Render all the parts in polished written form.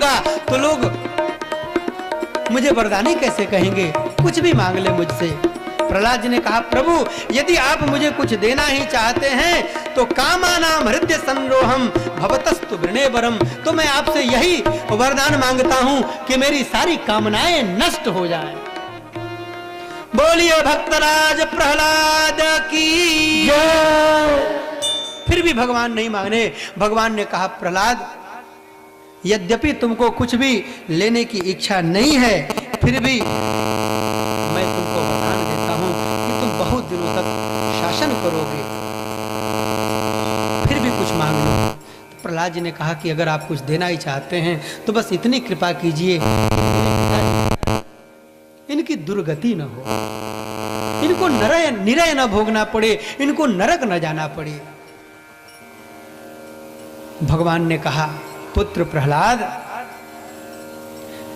मांगूंगा तो लोग मुझे वरदानी कैसे कहेंगे? कुछ भी मांग ले मुझसे। प्रहलाद जी ने कहा, प्रभु यदि आप मुझे कुछ देना ही चाहते हैं तो कामानाम हृदय संरोहम भवतस्तु वृणेवरम, तो मैं आपसे यही वरदान मांगता हूं कि मेरी सारी कामनाएं नष्ट हो जाएं। बोलिए भक्तराज प्रहलाद की जय। फिर भी भगवान नहीं माने। भगवान ने कहा, प्रहलाद यद्यपि तुमको कुछ भी लेने की इच्छा नहीं है, फिर भी मैं तुमको वरदान देता हूं कि तुम बहुत दिनों तक शासन करोगे, फिर भी कुछ मांग लो। तो प्रहलाद जी ने कहा कि अगर आप कुछ देना ही चाहते हैं तो बस इतनी कृपा कीजिए, इनकी दुर्गति न हो, इनको निरय न भोगना पड़े, इनको नरक न जाना पड़े। भगवान ने कहा, पुत्र प्रहलाद,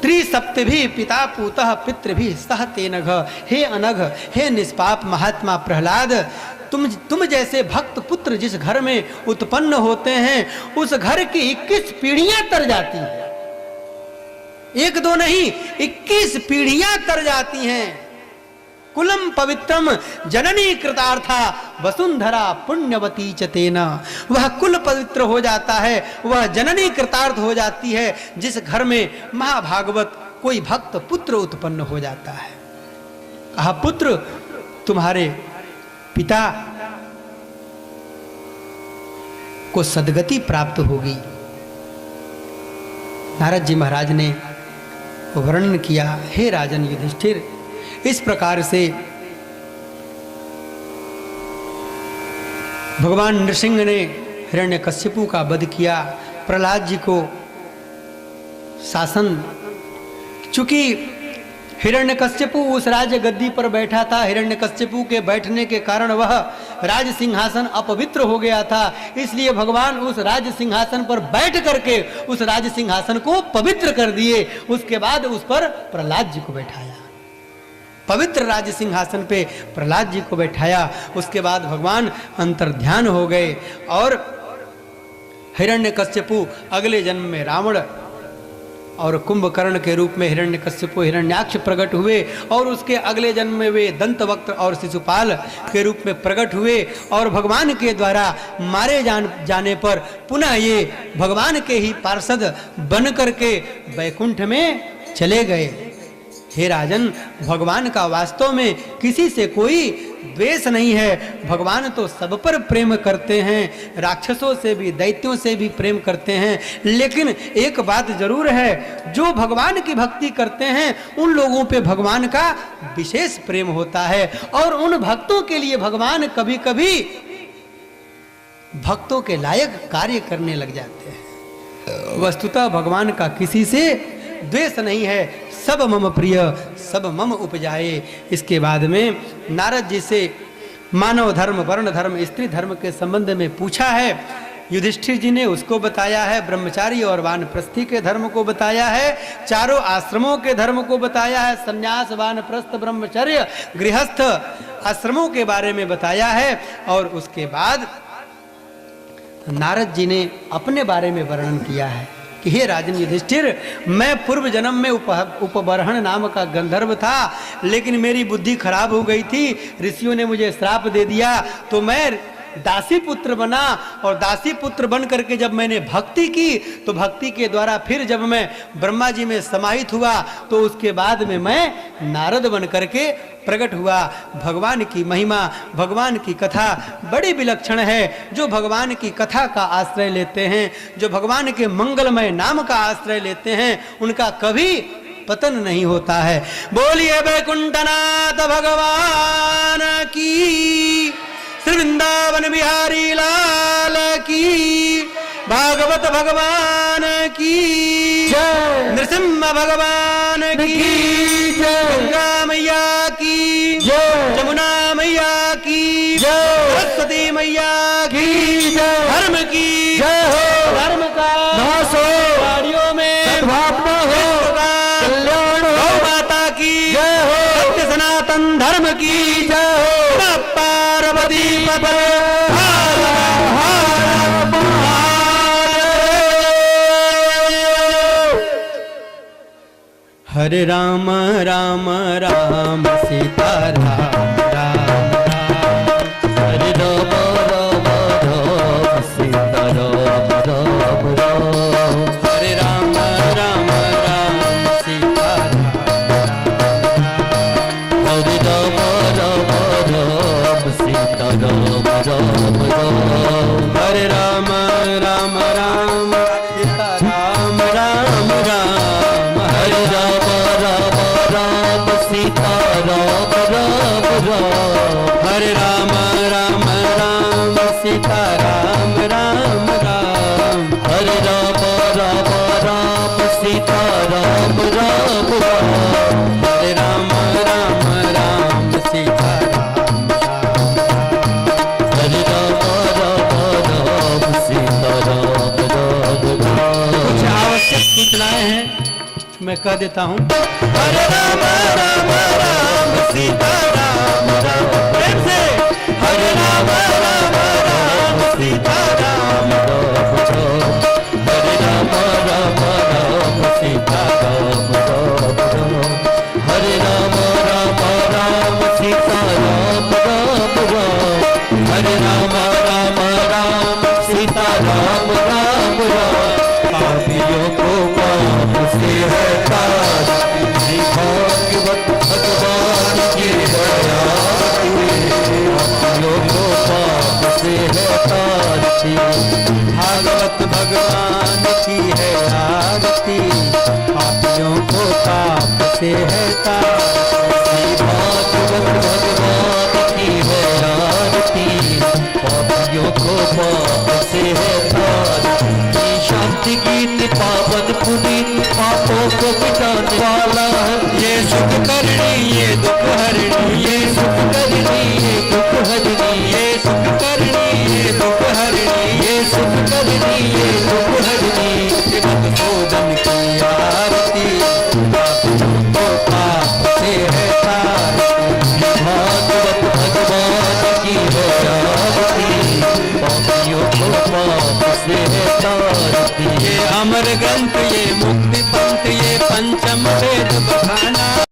त्रिसप्तभि पिता पूतः पितृभि सह तेनघ, हे अनघ, हे निष्पाप महात्मा प्रहलाद, तुम जैसे भक्त पुत्र जिस घर में उत्पन्न होते हैं उस घर की 21 पीढ़ियां तर जाती हैं। एक दो नहीं, 21 पीढ़ियां तर जाती हैं। कुलम पवित्रम जननी कृतार्था वसुंधरा पुण्यवती च तेना, वह कुल पवित्र हो जाता है, वह जननी कृतार्थ हो जाती है जिस घर में महाभागवत कोई भक्त पुत्र उत्पन्न हो जाता है। कहा, पुत्र तुम्हारे पिता को सद्गति प्राप्त होगी। नारद जी महाराज ने वर्णन किया, हे राजन युधिष्ठिर, इस प्रकार से भगवान नृसिंह ने हिरण्यकश्यपु का वध किया। प्रहलाद जी को शासन, चूंकि हिरण्यकश्यपु उस राज गद्दी पर बैठा था, हिरण्यकश्यपु के बैठने के कारण वह राज सिंहासन अपवित्र हो गया था, इसलिए भगवान उस राज सिंहासन पर बैठ करके उस राज सिंहासन को पवित्र कर दिए। उसके बाद उस पर प्रहलाद जी को बैठाया, पवित्र राज सिंहासन पे प्रहलाद जी को बैठाया। उसके बाद भगवान अंतर्ध्यान हो गए और हिरण्यकश्यपु अगले जन्म में रावण और कुंभकर्ण के रूप में हिरण्यकश्यपु हिरण्याक्ष प्रकट हुए और उसके अगले जन्म में वे दंतवक्त्र और शिशुपाल के रूप में प्रकट हुए और भगवान के द्वारा मारे जाने पर पुनः ये भगवान के ही पार्षद बन करके वैकुंठ में चले गए। हे राजन, भगवान का वास्तव में किसी से कोई द्वेष नहीं है। भगवान तो सब पर प्रेम करते हैं, राक्षसों से भी दैत्यों से भी प्रेम करते हैं, लेकिन एक बात जरूर है, जो भगवान की भक्ति करते हैं उन लोगों पे भगवान का विशेष प्रेम होता है और उन भक्तों के लिए भगवान कभी कभी भक्तों के लायक कार्य करने लग जाते हैं। वस्तुतः भगवान का किसी से द्वेष नहीं है, सब मम प्रिय सब मम उपजाए। इसके बाद में नारद जी से मानव धर्म, वर्ण धर्म, स्त्री धर्म के संबंध में पूछा है। युधिष्ठिर जी ने उसको बताया है, ब्रह्मचारी और वानप्रस्थी के धर्म को बताया है, चारों आश्रमों के धर्म को बताया है, संन्यास, वानप्रस्थ, ब्रह्मचर्य, गृहस्थ आश्रमों के बारे में बताया है। और उसके बाद नारद जी ने अपने बारे में वर्णन किया है कि हे राजन युधिष्ठिर, मैं पूर्व जन्म में उपबर्हण नाम का गंधर्व था, लेकिन मेरी बुद्धि खराब हो गई थी, ऋषियों ने मुझे श्राप दे दिया, तो मैं दासी पुत्र बना और दासी पुत्र बन करके जब मैंने भक्ति की तो भक्ति के द्वारा फिर जब मैं ब्रह्मा जी में समाहित हुआ तो उसके बाद में मैं नारद बन करके प्रकट हुआ। भगवान की महिमा, भगवान की कथा बड़ी विलक्षण है। जो भगवान की कथा का आश्रय लेते हैं, जो भगवान के मंगलमय नाम का आश्रय लेते हैं, उनका कभी पतन नहीं होता है। बोलिए वैकुंठनाथ भगवान की, श्री वृंदावन बिहारी लाल की, भागवत भगवान की जय, नृसिंह भगवान की जय, गंगा मैया की जय, जमुना मैया की जय, सरस्वती मैया की जय, धर्म की जय हो, धर्म का नाश हो, गाड़ियों में सद्भावना हो, कल्याण हो, गौ माता की जय हो, सत्य सनातन धर्म की जय हो, पार्वती पते हरे राम राम राम सीता राम राम राम। हरे राम राम राम सीता राम राम राम। हरे राम राम राम सीता हरे राम राम राम सीता राम राम राम। हरे राम राम राम सीता राम राम राम। हरे राम राम राम सीता राम राम राम। हरे राम राम राम सीता राम राम राम। हरे राम राम राम सीता राम राम राम। हरे राम राम राम सीता राम राम। हरे राम राम राम सीता राम राम राम। कुछ आवश्यक सूचनाएं हैं मैं कह देता हूँ। हरे राम राम राम सीता राम राम। प्रेम से हरे राम राम राम सीता राम राम राम। हरे राम राम राम सीता राम राम राम। हरे राम राम राम सीता राम राम राम। हरे राम राम राम सीता राम राम राम। पापियों को पाप से है ताज, श्री भागवत भगवान की दया। पापियों को पाप से है ताज, भागवत भगवान की है आरती, पापियों को पाप से है श्री भागवत भगवान की है आरती। पापियों को पाप से है ताज। शांति गीत पावन पुनीत पापों को मिटाने वाला है। ये सुख करनी ये दुख हरणी, ये सुख करनी ये दुख हरनी। ये सुख करनी ये दुख हरणी। ये सुख करनी ये दुख हरनी। मधुसूदन की आरती, पापियों को पाप से है तारती। भागवत भगवान की है आरती। पापियों को पाप से है तारती। ये अमर ग्रंथ